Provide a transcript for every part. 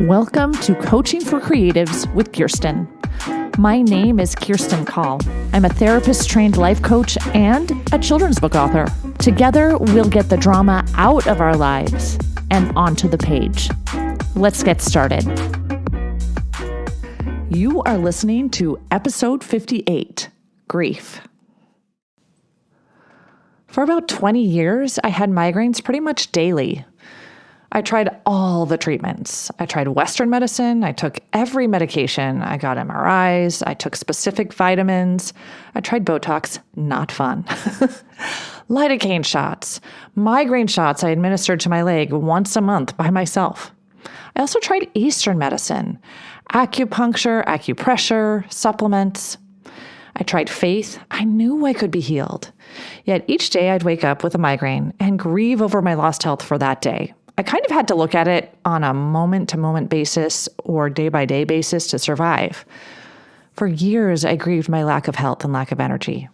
Welcome to Coaching for Creatives with Kirsten. My name is Kirsten Call. I'm a therapist-trained life coach and a children's book author. Together, we'll get the drama out of our lives and onto the page. Let's get started. You are listening to Episode 58, Grief. For about 20 years, I had migraines pretty much daily. I tried all the treatments. I tried Western medicine. I took every medication. I got MRIs. I took specific vitamins. I tried Botox. Not fun. Lidocaine shots. Migraine shots I administered to my leg once a month by myself. I also tried Eastern medicine, acupuncture, acupressure, supplements. I tried faith. I knew I could be healed. Yet each day I'd wake up with a migraine and grieve over my lost health for that day. I kind of had to look at it on a moment-to-moment basis or day-by-day basis to survive. For years, I grieved my lack of health and lack of energy.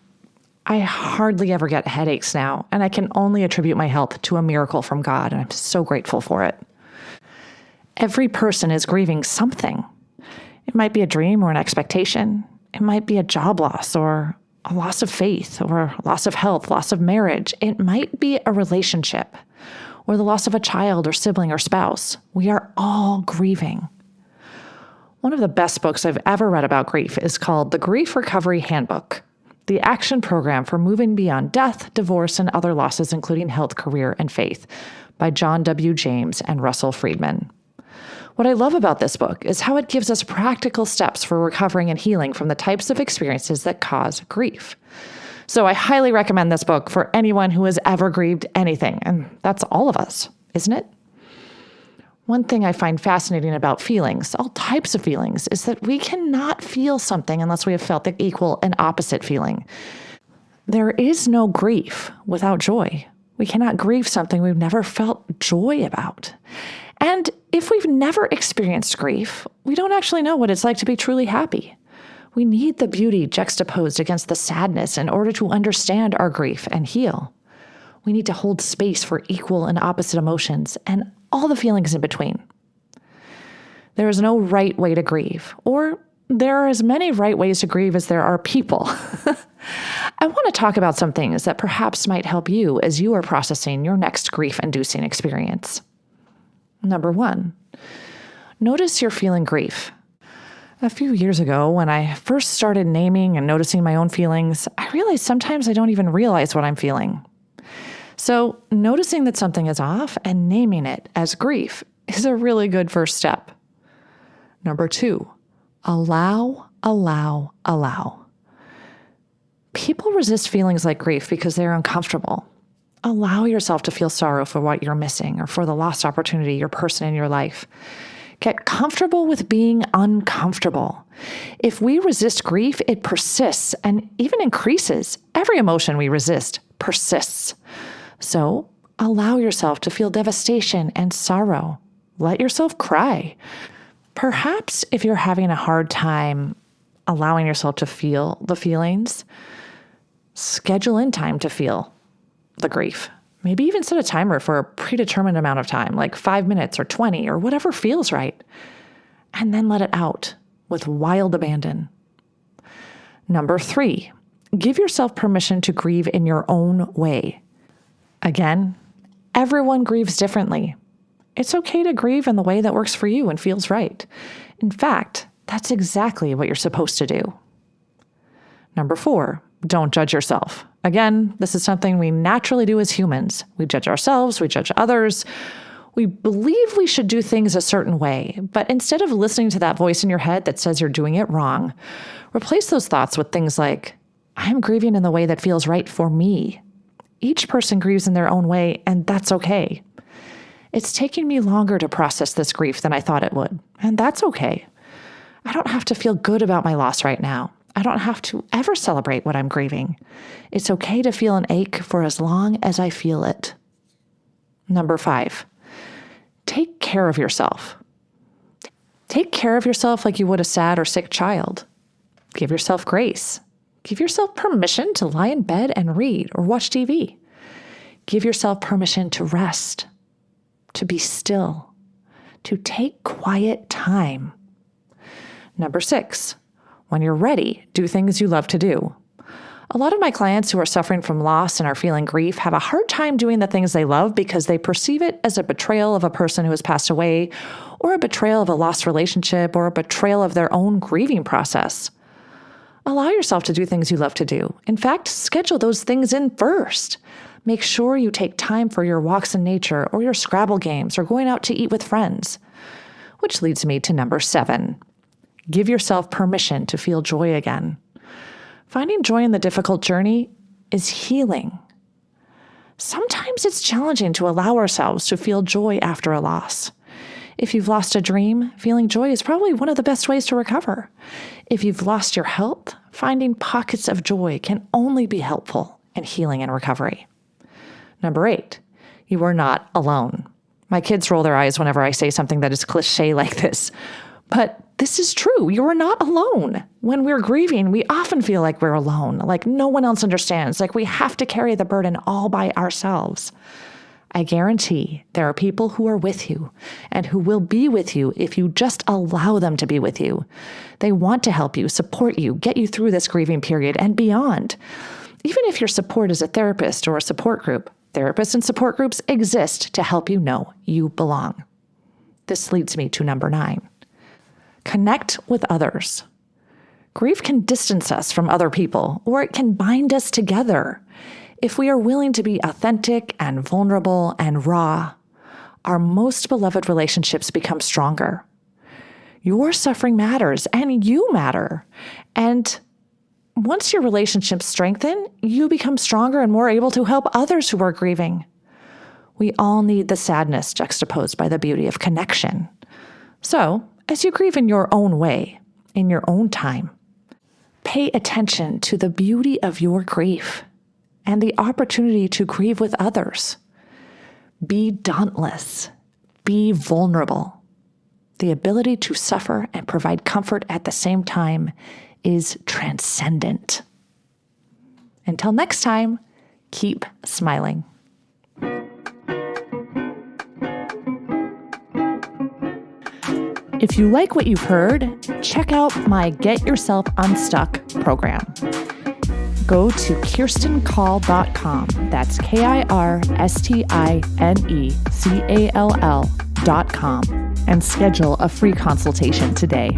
I hardly ever get headaches now, and I can only attribute my health to a miracle from God, and I'm so grateful for it. Every person is grieving something. It might be a dream or an expectation. It might be a job loss or a loss of faith or loss of health, loss of marriage. It might be a relationship or the loss of a child or sibling or spouse. We are all grieving. One of the best books I've ever read about grief is called The Grief Recovery Handbook, the action program for moving beyond death, divorce, and other losses, including health, career, and faith, by John W. James and Russell Friedman. What I love about this book is how it gives us practical steps for recovering and healing from the types of experiences that cause grief. So I highly recommend this book for anyone who has ever grieved anything, and that's all of us, isn't it? One thing I find fascinating about feelings, all types of feelings, is that we cannot feel something unless we have felt the equal and opposite feeling. There is no grief without joy. We cannot grieve something we've never felt joy about. And if we've never experienced grief, we don't actually know what it's like to be truly happy. We need the beauty juxtaposed against the sadness in order to understand our grief and heal. We need to hold space for equal and opposite emotions and all the feelings in between. There is no right way to grieve, or there are as many right ways to grieve as there are people. I want to talk about some things that perhaps might help you as you are processing your next grief-inducing experience. Number 1, notice you're feeling grief. A few years ago, when I first started naming and noticing my own feelings, I realized sometimes I don't even realize what I'm feeling. So noticing that something is off and naming it as grief is a really good first step. Number 2, allow. People resist feelings like grief because they're uncomfortable. Allow yourself to feel sorrow for what you're missing or for the lost opportunity or person in your life. Get comfortable with being uncomfortable. If we resist grief, it persists and even increases. Every emotion we resist persists. So allow yourself to feel devastation and sorrow. Let yourself cry. Perhaps if you're having a hard time allowing yourself to feel the feelings, schedule in time to feel the grief. Maybe even set a timer for a predetermined amount of time, like 5 minutes or 20 or whatever feels right. And then let it out with wild abandon. Number 3, give yourself permission to grieve in your own way. Again, everyone grieves differently. It's okay to grieve in the way that works for you and feels right. In fact, that's exactly what you're supposed to do. Number 4, don't judge yourself. Again, this is something we naturally do as humans. We judge ourselves, we judge others. We believe we should do things a certain way, but instead of listening to that voice in your head that says you're doing it wrong, replace those thoughts with things like, I'm grieving in the way that feels right for me. Each person grieves in their own way, and that's okay. It's taking me longer to process this grief than I thought it would, and that's okay. I don't have to feel good about my loss right now. I don't have to ever celebrate what I'm grieving. It's okay to feel an ache for as long as I feel it. Number 5, take care of yourself. Take care of yourself like you would a sad or sick child. Give yourself grace. Give yourself permission to lie in bed and read or watch TV. Give yourself permission to rest, to be still, to take quiet time. Number 6, when you're ready, do things you love to do. A lot of my clients who are suffering from loss and are feeling grief have a hard time doing the things they love because they perceive it as a betrayal of a person who has passed away, or a betrayal of a lost relationship, or a betrayal of their own grieving process. Allow yourself to do things you love to do. In fact, schedule those things in first. Make sure you take time for your walks in nature, or your Scrabble games, or going out to eat with friends. Which leads me to number 7. Give yourself permission to feel joy again. Finding joy in the difficult journey is healing. Sometimes it's challenging to allow ourselves to feel joy after a loss. If you've lost a dream, feeling joy is probably one of the best ways to recover. If you've lost your health, finding pockets of joy can only be helpful in healing and recovery. Number 8, you are not alone. My kids roll their eyes whenever I say something that is cliche like this, but this is true. You are not alone. When we're grieving, we often feel like we're alone, like no one else understands, like we have to carry the burden all by ourselves. I guarantee there are people who are with you and who will be with you if you just allow them to be with you. They want to help you, support you, get you through this grieving period and beyond. Even if your support is a therapist or a support group, therapists and support groups exist to help you know you belong. This leads me to number 9. Connect with others. Grief can distance us from other people, or it can bind us together. If we are willing to be authentic and vulnerable and raw, our most beloved relationships become stronger. Your suffering matters, and you matter. And once your relationships strengthen, you become stronger and more able to help others who are grieving. We all need the sadness juxtaposed by the beauty of connection. So, as you grieve in your own way, in your own time, pay attention to the beauty of your grief and the opportunity to grieve with others. Be dauntless. Be vulnerable. The ability to suffer and provide comfort at the same time is transcendent. Until next time, keep smiling. If you like what you've heard, check out my Get Yourself Unstuck program. Go to KirstenCall.com. That's KirstenCall.com and schedule a free consultation today.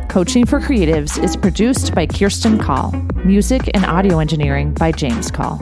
Coaching for Creatives is produced by Kirsten Call. Music and audio engineering by James Call.